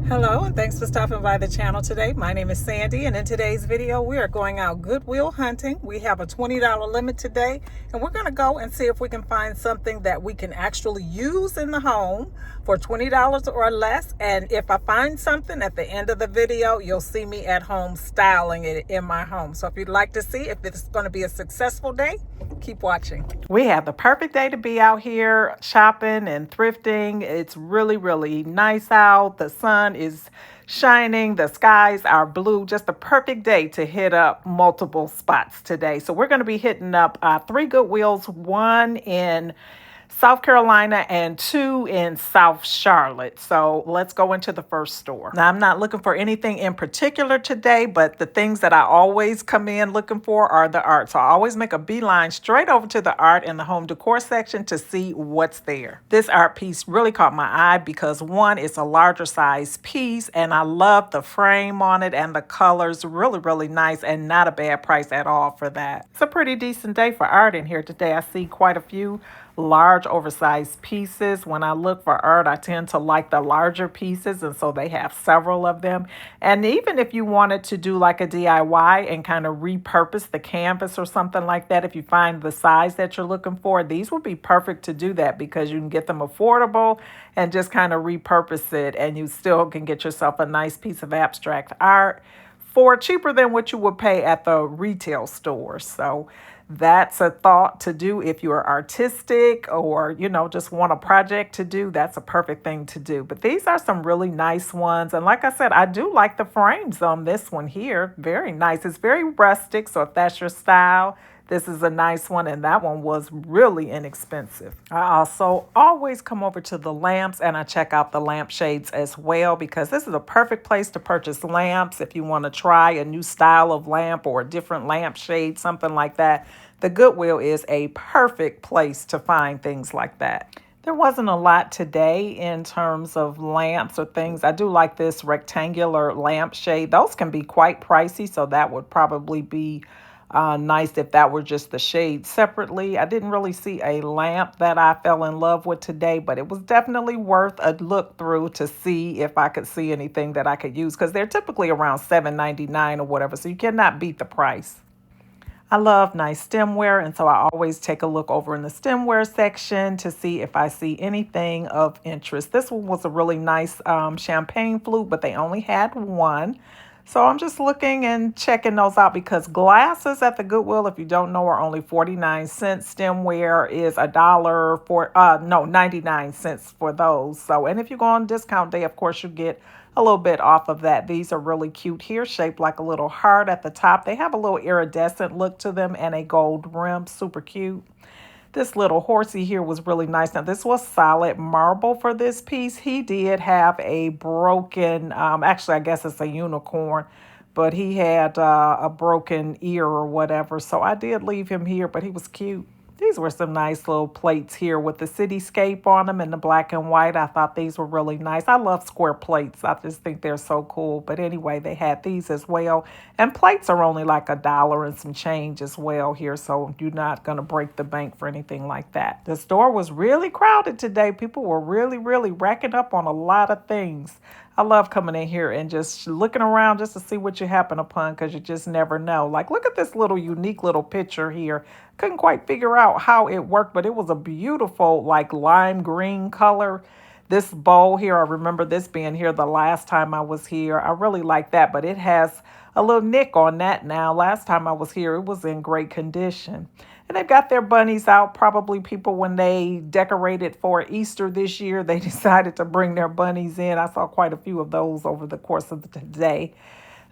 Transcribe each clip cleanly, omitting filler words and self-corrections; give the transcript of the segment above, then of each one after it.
Hello, and thanks for stopping by the channel today. My name is Sandy, and in today's video we are going out Goodwill hunting. We have a $20 limit today, and we're going to go and see if we can find something that we can actually use in the home for $20 or less. And if I find something at the end of the video, you'll see me at home styling it in my home. So if you'd like to see if it's going to be a successful day, keep watching. We have the perfect day to be out here shopping and thrifting. It's really nice out. The sun is shining, the skies are blue. Just the perfect day to hit up multiple spots today. So we're going to be hitting up 3 Goodwills, 1 in South Carolina and 2 in South Charlotte. So let's go into the first store. Now, I'm not looking for anything in particular today, but the things that I always come in looking for are the art. So I always make a beeline straight over to the art in the home decor section to see what's there. This art piece really caught my eye because, one, it's a larger size piece, and I love the frame on it, and the colors really nice and not a bad price at all for that. It's a pretty decent day for art in here today. I see quite a few large oversized pieces. When I look for art, I tend to like the larger pieces, and so they have several of them. And even if you wanted to do like a DIY and kind of repurpose the canvas or something like that, if you find the size that you're looking for, these would be perfect to do that because you can get them affordable and just kind of repurpose it, and you still can get yourself a nice piece of abstract art for cheaper than what you would pay at the retail store. So that's a thought to do if you're artistic or, just want a project to do. That's a perfect thing to do. But these are some really nice ones. And like I said, I do like the frames on this one here. Very nice. It's very rustic. So if that's your style, this is a nice one, and that one was really inexpensive. I also always come over to the lamps and I check out the lampshades as well, because this is a perfect place to purchase lamps if you want to try a new style of lamp or a different lampshade, something like that. The Goodwill is a perfect place to find things like that. There wasn't a lot today in terms of lamps or things. I do like this rectangular lampshade. Those can be quite pricey, so that would probably be nice if that were just the shade separately. I didn't really see a lamp that I fell in love with today, but it was definitely worth a look through to see if I could see anything that I could use, because they're typically around $7.99 or whatever, so you cannot beat the price. I love nice stemware, and so I always take a look over in the stemware section to see if I see anything of interest. This one was a really nice champagne flute, but they only had one. So I'm just looking and checking those out, because glasses at the Goodwill, if you don't know, are only 49 cents. Stemware is $1 for 99 cents for those. So, and if you go on discount day, of course, you get a little bit off of that. These are really cute here, shaped like a little heart at the top. They have a little iridescent look to them and a gold rim, super cute. This little horsey here was really nice. Now, this was solid marble for this piece. He did have a broken, actually, I guess it's a unicorn, but he had a broken ear or whatever. So I did leave him here, but he was cute. These were some nice little plates here with the cityscape on them in the black and white. I thought these were really nice. I love square plates. I just think they're so cool. But anyway, they had these as well. And plates are only like $1 and some change as well here. So you're not going to break the bank for anything like that. The store was really crowded today. People were really racking up on a lot of things. I love coming in here and just looking around just to see what you happen upon, because you just never know. Like, look at this little unique little picture here. Couldn't quite figure out how it worked, but it was a beautiful, like, lime green color. This bowl here, I remember this being here the last time I was here. I really like that, but it has a little nick on that now. Last time I was here, it was in great condition. And they've got their bunnies out. Probably people, when they decorated for Easter this year, they decided to bring their bunnies in. I saw quite a few of those over the course of the day.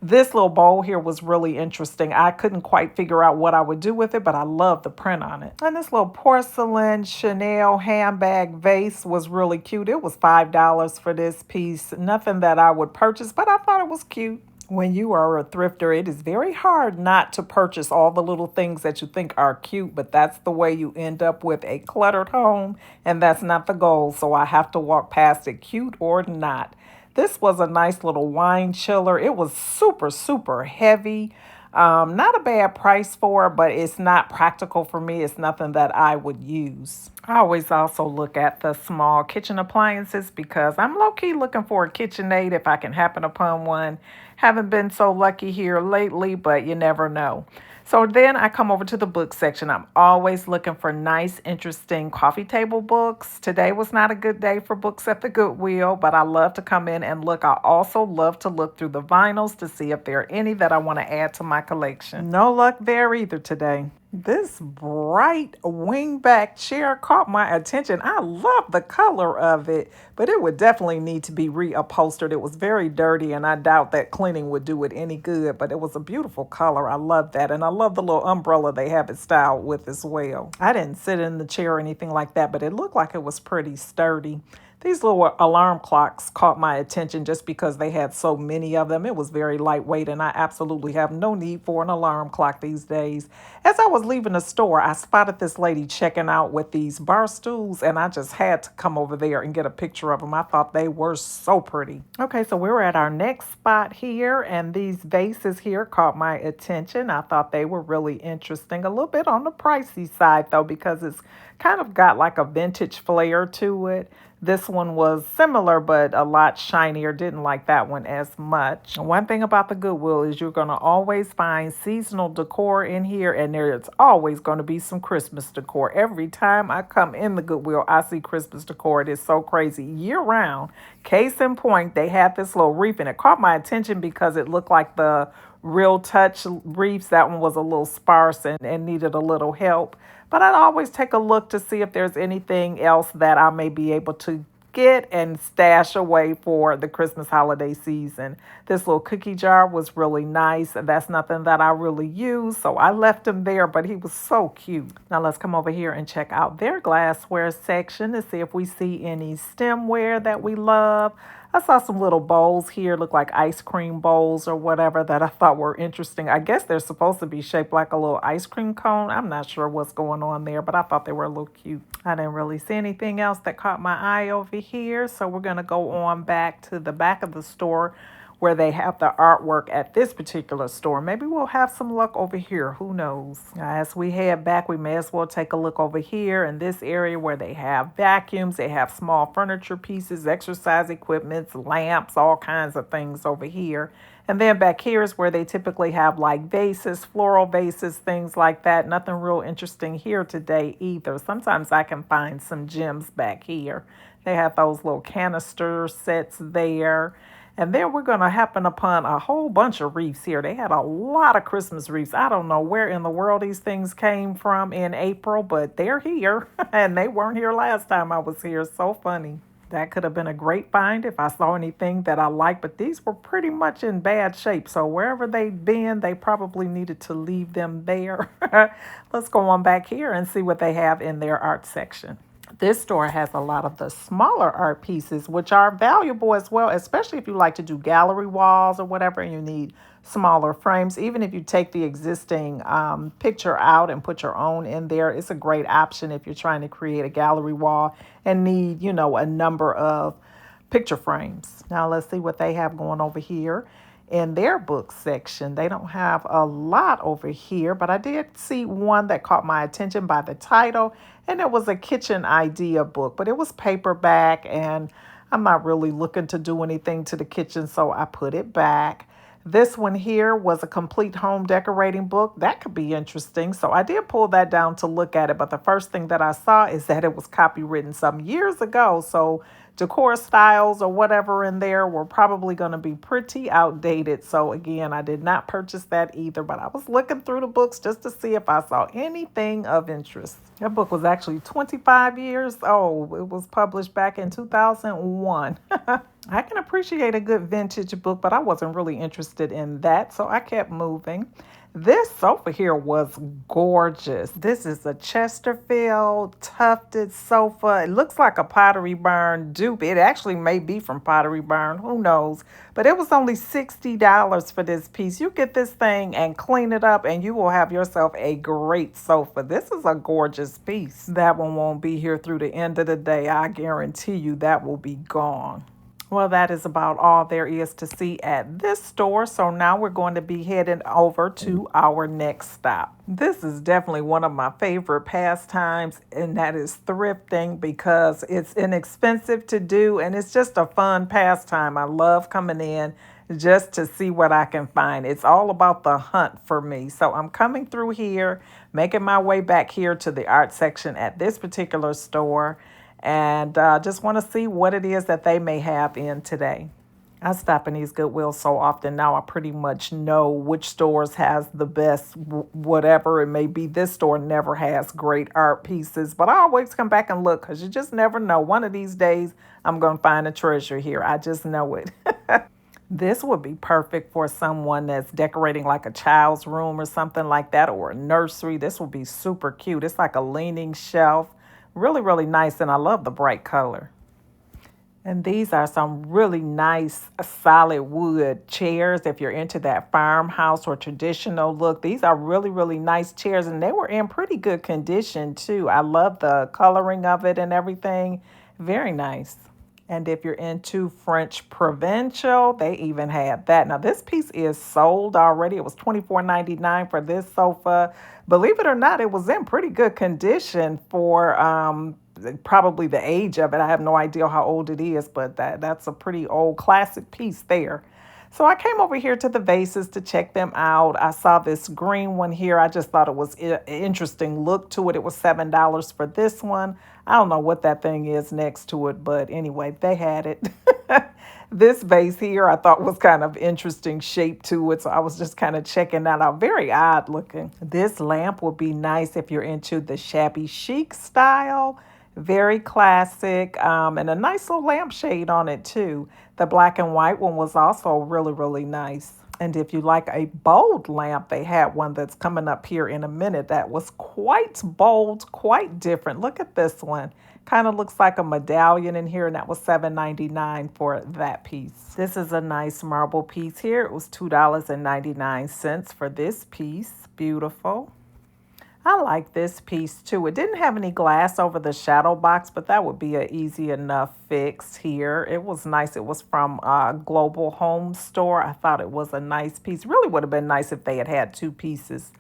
This little bowl here was really interesting. I couldn't quite figure out what I would do with it, but I love the print on it. And this little porcelain Chanel handbag vase was really cute. It was $5 for this piece. Nothing that I would purchase, but I thought it was cute. When you are a thrifter, it is very hard not to purchase all the little things that you think are cute, but that's the way you end up with a cluttered home, and that's not the goal, so I have to walk past it, cute or not. This was a nice little wine chiller. It was super heavy. Not a bad price for it, but it's not practical for me. It's nothing that I would use. I always also look at the small kitchen appliances because I'm low key looking for a KitchenAid if I can happen upon one. Haven't been so lucky here lately, but you never know. So then I come over to the book section. I'm always looking for nice, interesting coffee table books. Today was not a good day for books at the Goodwill, but I love to come in and look. I also love to look through the vinyls to see if there are any that I want to add to my collection. No luck there either today. This bright wingback chair caught my attention. I love the color of it, but it would definitely need to be reupholstered. It was very dirty, and I doubt that cleaning would do it any good, but it was a beautiful color. I love that, and I love the little umbrella they have it styled with as well. I didn't sit in the chair or anything like that, but it looked like it was pretty sturdy. These little alarm clocks caught my attention just because they had so many of them. It was very lightweight, and I absolutely have no need for an alarm clock these days. As I was leaving the store, I spotted this lady checking out with these bar stools, and I just had to come over there and get a picture of them. I thought they were so pretty. Okay, so we're at our next spot here, and these vases here caught my attention. I thought they were really interesting. A little bit on the pricey side, though, because it's kind of got like a vintage flair to it. This one was similar, but a lot shinier. Didn't like that one as much. One thing about the Goodwill is you're going to always find seasonal decor in here, and there's always going to be some Christmas decor. Every time I come in the Goodwill, I see Christmas decor. It is so crazy year round. Case in point, they had this little wreath, and it caught my attention because it looked like the Real Touch wreaths. That one was a little sparse and needed a little help. But I'd always take a look to see if there's anything else that I may be able to get and stash away for the Christmas holiday season. This little cookie jar was really nice. That's nothing that I really use, so I left him there, but he was so cute. Now let's come over here and check out their glassware section to see if we see any stemware that we love. I saw some little bowls here, look like ice cream bowls or whatever, that I thought were interesting. I guess they're supposed to be shaped like a little ice cream cone. I'm not sure what's going on there, but I thought they were a little cute. I didn't really see anything else that caught my eye over here, so we're going to go on back to the back of the store where they have the artwork at this particular store. Maybe we'll have some luck over here. Who knows? As we head back, we may as well take a look over here in this area where they have vacuums. They have small furniture pieces, exercise equipment, lamps, all kinds of things over here. And then back here is where they typically have like vases, floral vases, things like that. Nothing real interesting here today either. Sometimes I can find some gems back here. They have those little canister sets there. And then we're going to happen upon a whole bunch of wreaths here. They had a lot of Christmas wreaths. I don't know where in the world these things came from in April, but they're here. And they weren't here last time I was here. So funny. That could have been a great find if I saw anything that I liked, but these were pretty much in bad shape. So wherever they've been, they probably needed to leave them there. Let's go on back here and see what they have in their art section. This store has a lot of the smaller art pieces, which are valuable as well, especially if you like to do gallery walls or whatever, and you need smaller frames. Even if you take the existing picture out and put your own in there, it's a great option if you're trying to create a gallery wall and need, a number of picture frames. Now let's see what they have going over here. In their book section, they don't have a lot over here, but I did see one that caught my attention by the title, and it was a kitchen idea book, but it was paperback, and I'm not really looking to do anything to the kitchen, so I put it back. This one here was a complete home decorating book. That could be interesting. So I did pull that down to look at it. But the first thing that I saw is that it was copywritten some years ago. So decor styles or whatever in there were probably going to be pretty outdated. So again, I did not purchase that either. But I was looking through the books just to see if I saw anything of interest. That book was actually 25 years old. It was published back in 2001. I can appreciate a good vintage book, but I wasn't really interested in that, so I kept moving. This sofa here was gorgeous. This is a Chesterfield tufted sofa. It looks like a Pottery Barn dupe. It actually may be from Pottery Barn. Who knows? But it was only $60 for this piece. You get this thing and clean it up, and you will have yourself a great sofa. This is a gorgeous piece. That one won't be here through the end of the day. I guarantee you that will be gone. Well, that is about all there is to see at this store. So now we're going to be heading over to our next stop. This is definitely one of my favorite pastimes, and that is thrifting because it's inexpensive to do and it's just a fun pastime. I love coming in just to see what I can find. It's all about the hunt for me. So I'm coming through here, making my way back here to the art section at this particular store, and just want to see what it is that they may have in today. I stop in these Goodwill so often now, I pretty much know which stores has the best whatever it may be. This store never has great art pieces, but I always come back and look because you just never know. One of these days, I'm going to find a treasure here. I just know it. This would be perfect for someone that's decorating like a child's room or something like that, or a nursery. This would be super cute. It's like a leaning shelf. Really, really nice, and I love the bright color. And these are some really nice solid wood chairs if you're into that farmhouse or traditional look. These are really, really nice chairs, and they were in pretty good condition too. I love the coloring of it and everything. Very nice. And if you're into French Provincial, they even had that. Now, this piece is sold already. It was $24.99 for this sofa. Believe it or not, it was in pretty good condition for probably the age of it. I have no idea how old it is, but that's a pretty old classic piece there. So I came over here to the vases to check them out. I saw this green one here. I just thought it was an interesting look to it. It was $7 for this one. I don't know what that thing is next to it, but anyway, they had it. This vase here I thought was kind of interesting shape to it, so I was just kind of checking that out. Very odd looking. This lamp would be nice if you're into the shabby chic style. Very classic, and a nice little lampshade on it too. The black and white one was also really, really nice. And if you like a bold lamp, they had one that's coming up here in a minute that was quite bold, quite different. Look at this one. Kind of looks like a medallion in here, and that was $7.99 for that piece. This is a nice marble piece here. It was $2.99 for this piece. Beautiful. I like this piece too. It didn't have any glass over the shadow box, but that would be an easy enough fix here. It was nice. It was from Global Home Store. I thought it was a nice piece. Really would have been nice if they had had two pieces.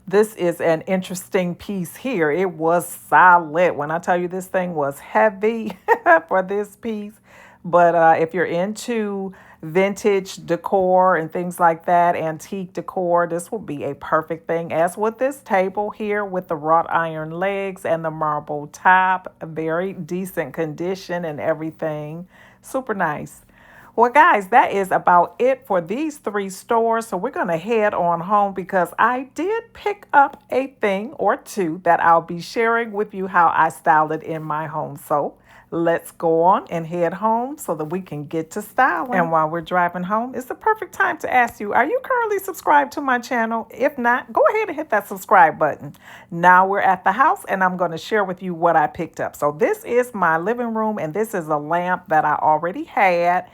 This is an interesting piece here. It was solid. When I tell you this thing was heavy for this piece. But if you're into vintage decor and things like that, antique decor, this will be a perfect thing. As with this table here with the wrought iron legs and the marble top, a very decent condition and everything. Super nice. Well, guys, that is about it for these three stores. So we're going to head on home because I did pick up a thing or two that I'll be sharing with you how I styled it in my home. So let's go on and head home so that we can get to styling. And while we're driving home, it's the perfect time to ask you, are you currently subscribed to my channel? If not, go ahead and hit that subscribe button. Now we're at the house and I'm going to share with you what I picked up. So this is my living room, and this is a lamp that I already had.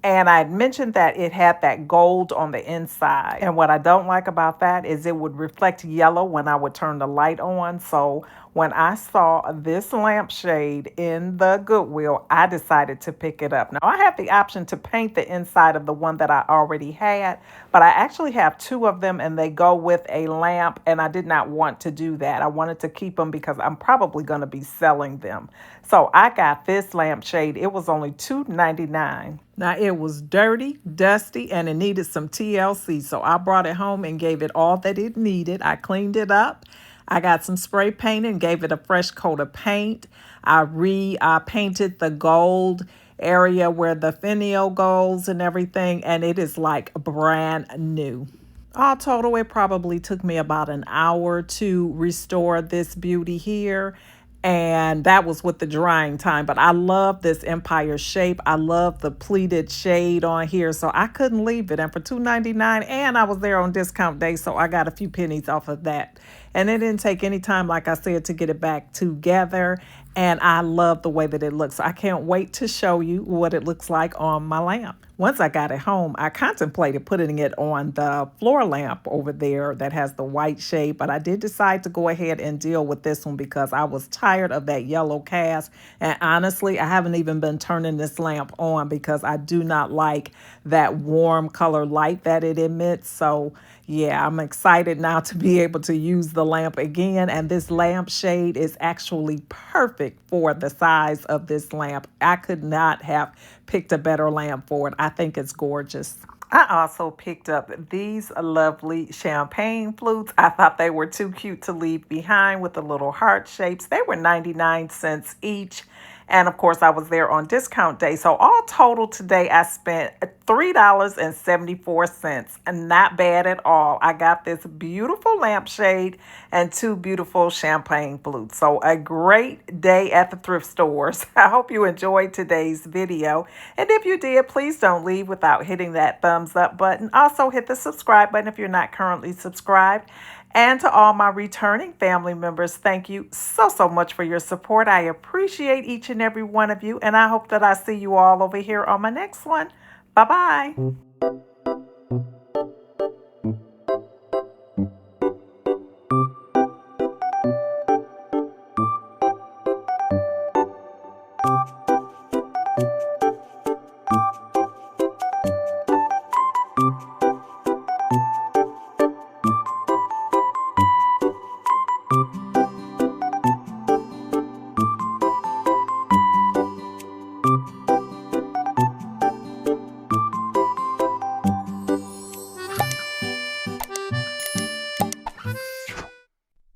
And I had mentioned that it had that gold on the inside. And what I don't like about that is it would reflect yellow when I would turn the light on. So when I saw this lampshade in the Goodwill, I decided to pick it up. Now, I have the option to paint the inside of the one that I already had, but I actually have two of them and they go with a lamp, and I did not want to do that. I wanted to keep them because I'm probably going to be selling them. So I got this lampshade. It was only $2.99. Now, it was dirty, dusty, and it needed some TLC. So I brought it home and gave it all that it needed. I cleaned it up. I got some spray paint and gave it a fresh coat of paint. I painted the gold area where the finial goes and everything, and it is like brand new. All total, it probably took me about an hour to restore this beauty here. And that was with the drying time. But I love this empire shape. I love the pleated shade on here. So I couldn't leave it. And for $2.99, and I was there on discount day, so I got a few pennies off of that. And it didn't take any time, like I said, to get it back together. and I love the way that it looks. I can't wait to show you what it looks like on my lamp. Once I got it home, I contemplated putting it on the floor lamp over there that has the white shade, but I did decide to go ahead and deal with this one because I was tired of that yellow cast. And honestly, I haven't even been turning this lamp on because I do not like that warm color light that it emits. So yeah, I'm excited now to be able to use the lamp again. And this lamp shade is actually perfect for the size of this lamp. I could not have picked a better lamp for it. I think it's gorgeous. I also picked up these lovely champagne flutes. I thought they were too cute to leave behind with the little heart shapes. They were 99 cents each. And of course, I was there on discount day. So all total today, I spent $3.74. And not bad at all. I got this beautiful lampshade and two beautiful champagne flutes. So a great day at the thrift stores. I hope you enjoyed today's video. And if you did, please don't leave without hitting that thumbs up button. Also hit the subscribe button if you're not currently subscribed. And to all my returning family members, thank you so much for your support. I appreciate each and every one of you, and I hope that I see you all over here on my next one. Bye-bye.